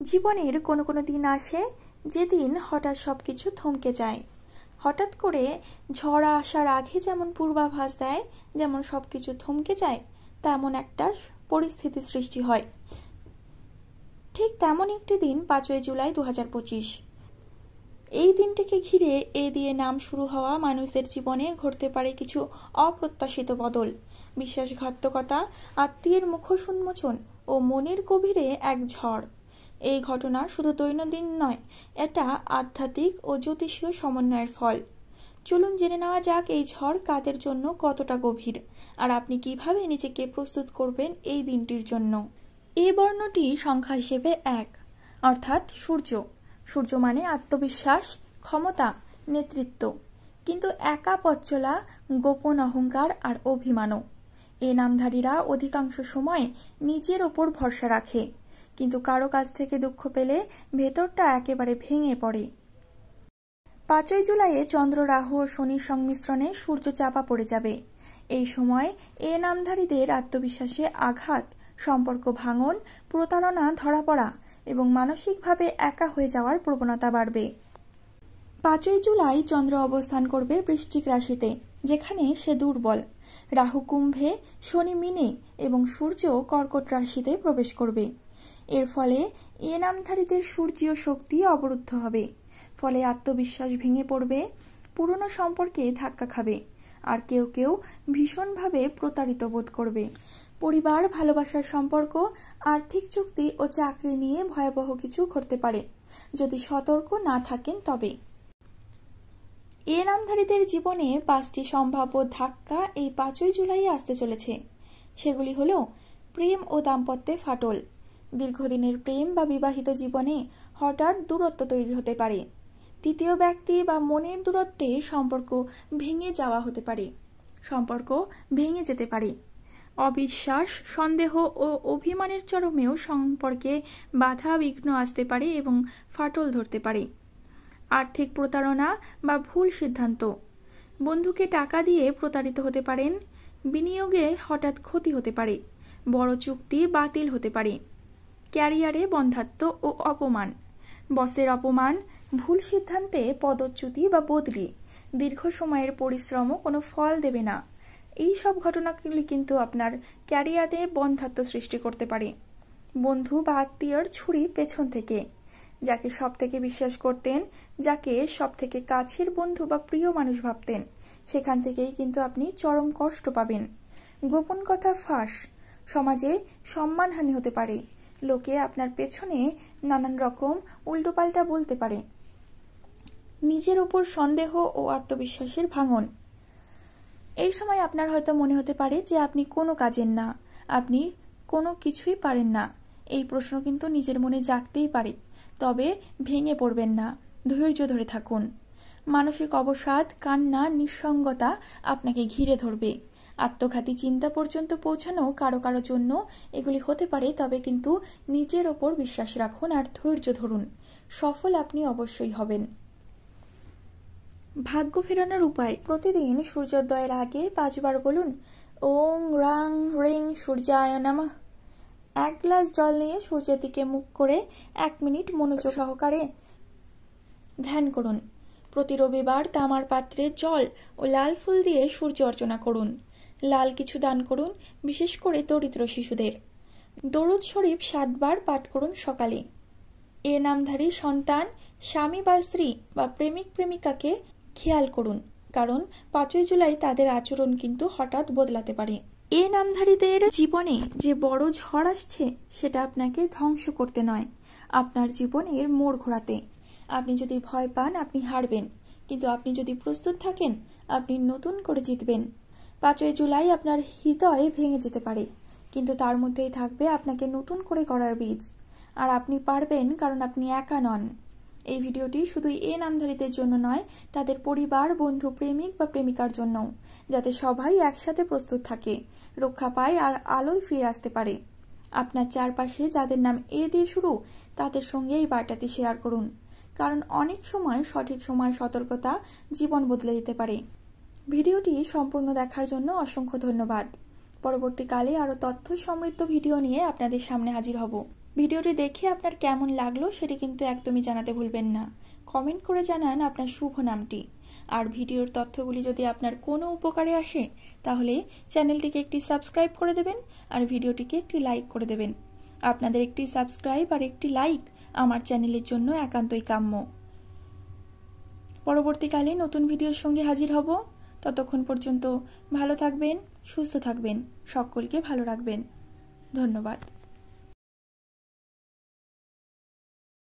জীবনের কোনো কোনো দিন আসে যেদিন হঠাৎ সবকিছু থমকে যায়। হঠাৎ করে ঝড় আসার আগে যেমন পূর্বাভাস দেয়, যেমন সবকিছু থমকে যায়, তেমন একটা পরিস্থিতি সৃষ্টি হয়। ঠিক তেমন একটি দিন 5ই জুলাই 2025। এই দিনটিকে ঘিরে এ দিয়ে নাম শুরু হওয়া মানুষদের জীবনে ঘটতে পারে কিছু অপ্রত্যাশিত বদল, বিশ্বাসঘাতকতা, আত্মীয়ের মুখোশ উন্মোচন ও মনের গভীরে এক ঝড়। এই ঘটনা শুধু দৈনন্দিন নয়, এটা আধ্যাত্মিক ও জ্যোতিষীয় সমন্বয়ের ফল। চলুন জেনে নেওয়া যাক এই ঝড় কাদের জন্য কতটা গভীর, আর আপনি কিভাবে নিজেকে প্রস্তুত করবেন এই দিনটির জন্য। এই বর্ণটি সংখ্যা হিসেবে 1, অর্থাৎ সূর্য। সূর্য মানে আত্মবিশ্বাস, ক্ষমতা, নেতৃত্ব, কিন্তু একা পথ চলা, গোপন অহংকার আর অভিমানও। এ নামধারীরা অধিকাংশ সময় নিজের ওপর ভরসা রাখে, কিন্তু কারো কাছ থেকে দুঃখ পেলে ভেতরটা একেবারে ভেঙে পড়ে। 5ই জুলাইয়ে চন্দ্র, রাহু ও শনির সংমিশ্রণে সূর্য চাপা পড়ে যাবে। এই সময় এ নামধারীদের আত্মবিশ্বাসে আঘাত, সম্পর্ক ভাঙন, প্রতারণা ধরা পড়া এবং মানসিকভাবে একা হয়ে যাওয়ার প্রবণতা বাড়বে। 5ই জুলাই চন্দ্র অবস্থান করবে বৃশ্চিক রাশিতে, যেখানে সে দুর্বল। রাহু কুম্ভে, শনি মীনে এবং সূর্য কর্কট রাশিতে প্রবেশ করবে। এর ফলে এ নামধারীদের সূর্যীয় শক্তি অবরুদ্ধ হবে, ফলে আত্মবিশ্বাস ভেঙে পড়বে, পুরনো সম্পর্কে ধাক্কা খাবে, আর কেউ কেউ ভীষণভাবে প্রতারিত বোধ করবে। পরিবার, ভালোবাসার সম্পর্ক, আর্থিক চুক্তি ও চাকরি নিয়ে ভয়াবহ কিছু ঘটতে পারে যদি সতর্ক না থাকেন। তবে এ নামধারীদের জীবনে 5টি সম্ভাব্য ধাক্কা এই 5ই জুলাই আসতে চলেছে। সেগুলি হল প্রেম ও দাম্পত্যে ফাটল। দীর্ঘদিনের প্রেম বা বিবাহিত জীবনে হঠাৎ দূরত্ব তৈরি হতে পারে। তৃতীয় ব্যক্তি বা মনের দূরত্বে সম্পর্ক ভেঙে যাওয়া হতে পারে, সম্পর্ক ভেঙে যেতে পারে। অবিশ্বাস, সন্দেহ ও অভিমানের চরমেও সম্পর্কে বাধা বিঘ্ন আসতে পারে এবং ফাটল ধরতে পারে। আর্থিক প্রতারণা বা ভুল সিদ্ধান্ত, বন্ধুকে টাকা দিয়ে প্রতারিত হতে পারেন। বিনিয়োগে হঠাৎ ক্ষতি হতে পারে, বড় চুক্তি বাতিল হতে পারে। ক্যারিয়ারে বন্ধ্যাত্ব ও অপমান, বসের অপমান, ভুল সিদ্ধান্তে পদচ্যুতি বা বদলি, দীর্ঘ সময়ের পরিশ্রমও কোনো ফল দেবে না। এই সব ঘটনাগুলি কিন্তু আপনার ক্যারিয়ারে বন্ধ্যাত্ব সৃষ্টি করতে পারে। বন্ধু বা আত্মীয়র ছুরি পেছন থেকে, যাকে সব থেকে বিশ্বাস করতেন, যাকে সব থেকে কাছের বন্ধু বা প্রিয় মানুষ ভাবতেন, সেখান থেকেই কিন্তু আপনি চরম কষ্ট পাবেন। গোপন কথা ফাঁস, সমাজে সম্মানহানি হতে পারে, লোকে আপনার পেছনে নানান রকম উল্টোপাল্টা বলতে পারে। নিজের উপর সন্দেহ ও আত্মবিশ্বাসের ভাঙন। এই সময় আপনার হয়তো মনে হতে পারে যে আপনি কোনো কাজের না, আপনি কোনো কিছুই পারেন না। এই প্রশ্ন কিন্তু নিজের মনে জাগতেই পারে, তবে ভেঙে পড়বেন না, ধৈর্য ধরে থাকুন। মানসিক অবসাদ, কান্না, নিঃসঙ্গতা আপনাকে ঘিরে ধরবে। আত্মঘাতী চিন্তা পর্যন্ত পৌঁছানো কারো কারো জন্য এগুলি হতে পারে, তবে কিন্তু নিজের ওপর বিশ্বাস রাখুন আর ধৈর্য ধরুন। সফল আপনি অবশ্যই হবেন। ভাগ্য ফেরানোর উপায়। প্রতিদিন সূর্যোদয়ের আগে 5 বার বলুন ওং রাং রিং সূর্যায় নমঃ। 1 গ্লাস জল নিয়ে সূর্যের দিকে মুখ করে 1 মিনিট মনোযোগ সহকারে ধ্যান করুন। প্রতি রবিবার তামার পাত্রে জল ও লাল ফুল দিয়ে সূর্য অর্চনা করুন। লাল কিছু দান করুন, বিশেষ করে দরিদ্র শিশুদের। দরুদ শরীফ 7 বার পাঠ করুন সকালে। এ নামধারী সন্তান, স্বামী বা স্ত্রী বা প্রেমিক প্রেমিকাকে খেয়াল করুন, কারণ 5ই জুলাই তাদের আচরণ কিন্তু হঠাৎ বদলাতে পারে। এ নামধারীদের জীবনে যে বড় ঝড় আসছে, সেটা আপনাকে ধ্বংস করতে নয়, আপনার জীবনের মোড় ঘোরাতে। আপনি যদি ভয় পান, আপনি হারবেন, কিন্তু আপনি যদি প্রস্তুত থাকেন, আপনি নতুন করে জিতবেন। 5ই জুলাই আপনার হৃদয় ভেঙে যেতে পারে, কিন্তু তার মধ্যেই থাকবে আপনাকে নতুন করে গড়ার বীজ। আর আপনি পারবেন, কারণ আপনি একা নন। এই ভিডিওটি শুধু এ নামধারীদের জন্য নয়, তাদের পরিবার, বন্ধু, প্রেমিক বা প্রেমিকার জন্য, যাতে সবাই একসাথে প্রস্তুত থাকে, রক্ষা পায় আর আলোয় ফিরে আসতে পারে। আপনার চারপাশে যাদের নাম এ দিয়ে শুরু, তাদের সঙ্গে এই বার্তাটি শেয়ার করুন, কারণ অনেক সময় সঠিক সময় সতর্কতা জীবন বদলে দিতে পারে। ভিডিওটি সম্পূর্ণ দেখার জন্য অসংখ্য ধন্যবাদ। পরবর্তীকালে আরও তথ্য সমৃদ্ধ ভিডিও নিয়ে আপনাদের সামনে হাজির হব। ভিডিওটি দেখে আপনার কেমন লাগলো সেটি কিন্তু একদমই জানাতে ভুলবেন না। কমেন্ট করে জানান আপনার শুভ নামটি। আর ভিডিওর তথ্যগুলি যদি আপনার কোনো উপকারে আসে তাহলে চ্যানেলটিকে একটি সাবস্ক্রাইব করে দেবেন আর ভিডিওটিকে একটি লাইক করে দেবেন। আপনাদের একটি সাবস্ক্রাইব আর একটি লাইক আমার চ্যানেলের জন্য একান্তই কাম্য। পরবর্তীকালে নতুন ভিডিওর সঙ্গে হাজির হব। ততক্ষণ পর্যন্ত ভালো থাকবেন, সুস্থ থাকবেন, সকলকে ভালো রাখবেন। ধন্যবাদ।